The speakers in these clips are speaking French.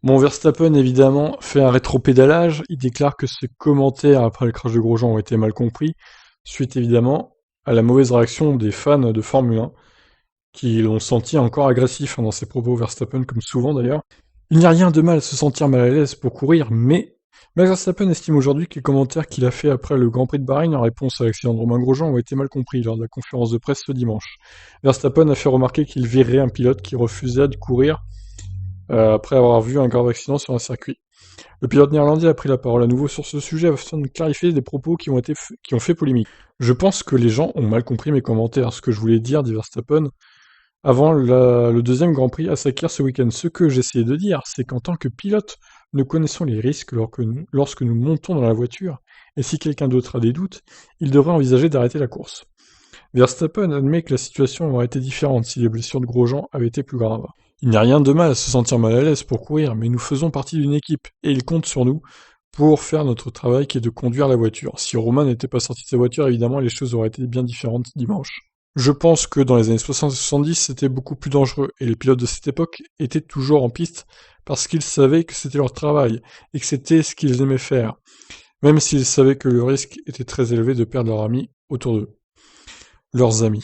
Bon, Verstappen, évidemment, fait un rétropédalage. Il déclare que ses commentaires après le crash de Grosjean ont été mal compris, suite évidemment à la mauvaise réaction des fans de Formule 1, qui l'ont senti encore agressif dans ses propos, Verstappen, comme souvent d'ailleurs. Il n'y a rien de mal à se sentir mal à l'aise pour courir, mais Max Verstappen estime aujourd'hui que les commentaires qu'il a fait après le Grand Prix de Bahreïn en réponse à l'accident de Romain Grosjean ont été mal compris lors de la conférence de presse ce dimanche. Verstappen a fait remarquer qu'il virerait un pilote qui refusait de courir après avoir vu un grave accident sur un circuit. Le pilote néerlandais a pris la parole à nouveau sur ce sujet afin de clarifier des propos qui ont fait polémique. Je pense que les gens ont mal compris mes commentaires. Ce que je voulais dire, dit Verstappen, avant le deuxième Grand Prix à Sakir ce week-end. Ce que j'essayais de dire, c'est qu'en tant que pilote, nous connaissons les risques lorsque nous montons dans la voiture, et si quelqu'un d'autre a des doutes, il devrait envisager d'arrêter la course. Verstappen admet que la situation aurait été différente si les blessures de Grosjean avaient été plus graves. Il n'y a rien de mal à se sentir mal à l'aise pour courir, mais nous faisons partie d'une équipe, et il compte sur nous pour faire notre travail qui est de conduire la voiture. Si Romain n'était pas sorti de sa voiture, évidemment, les choses auraient été bien différentes dimanche. Je pense que dans les années 60 et 70, c'était beaucoup plus dangereux, et les pilotes de cette époque étaient toujours en piste parce qu'ils savaient que c'était leur travail, et que c'était ce qu'ils aimaient faire, même s'ils savaient que le risque était très élevé de perdre leurs amis autour d'eux. Leurs amis.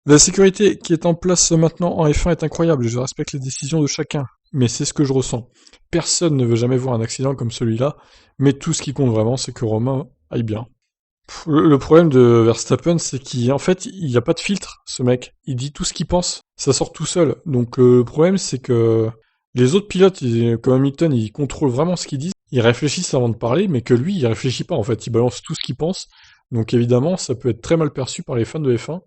La sécurité qui est en place maintenant en F1 est incroyable, et je respecte les décisions de chacun, mais c'est ce que je ressens. Personne ne veut jamais voir un accident comme celui-là, mais tout ce qui compte vraiment, c'est que Romain aille bien. Le problème de Verstappen, c'est qu'en fait, il n'y a pas de filtre, ce mec. Il dit tout ce qu'il pense, ça sort tout seul. Donc le problème, c'est que les autres pilotes, comme Hamilton, ils contrôlent vraiment ce qu'ils disent. Ils réfléchissent avant de parler, mais que lui, il réfléchit pas, en fait. Il balance tout ce qu'il pense. Donc évidemment, ça peut être très mal perçu par les fans de F1.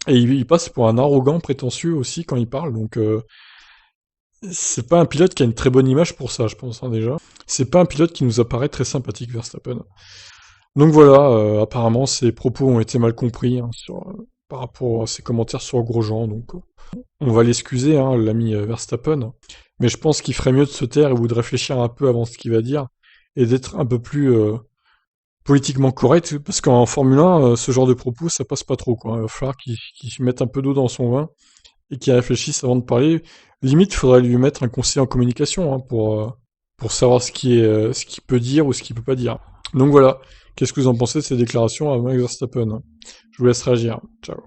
Et il passe pour un arrogant, prétentieux aussi quand il parle. Donc c'est pas un pilote qui a une très bonne image pour ça, je pense, déjà. C'est pas un pilote qui nous apparaît très sympathique, Verstappen. Donc voilà, apparemment ses propos ont été mal compris par rapport à ses commentaires sur Grosjean, donc on va l'excuser, l'ami Verstappen, mais je pense qu'il ferait mieux de se taire ou de réfléchir un peu avant ce qu'il va dire, et d'être un peu plus politiquement correct, parce qu'en Formule 1, ce genre de propos, ça passe pas trop, quoi. Il va falloir qu'il mette un peu d'eau dans son vin, et qu'il réfléchisse avant de parler. Limite, il faudrait lui mettre un conseiller en communication, pour savoir ce qu'il peut dire ou ce qu'il peut pas dire. Donc voilà. Qu'est-ce que vous en pensez de ces déclarations à Max Verstappen? Je vous laisse réagir. Ciao.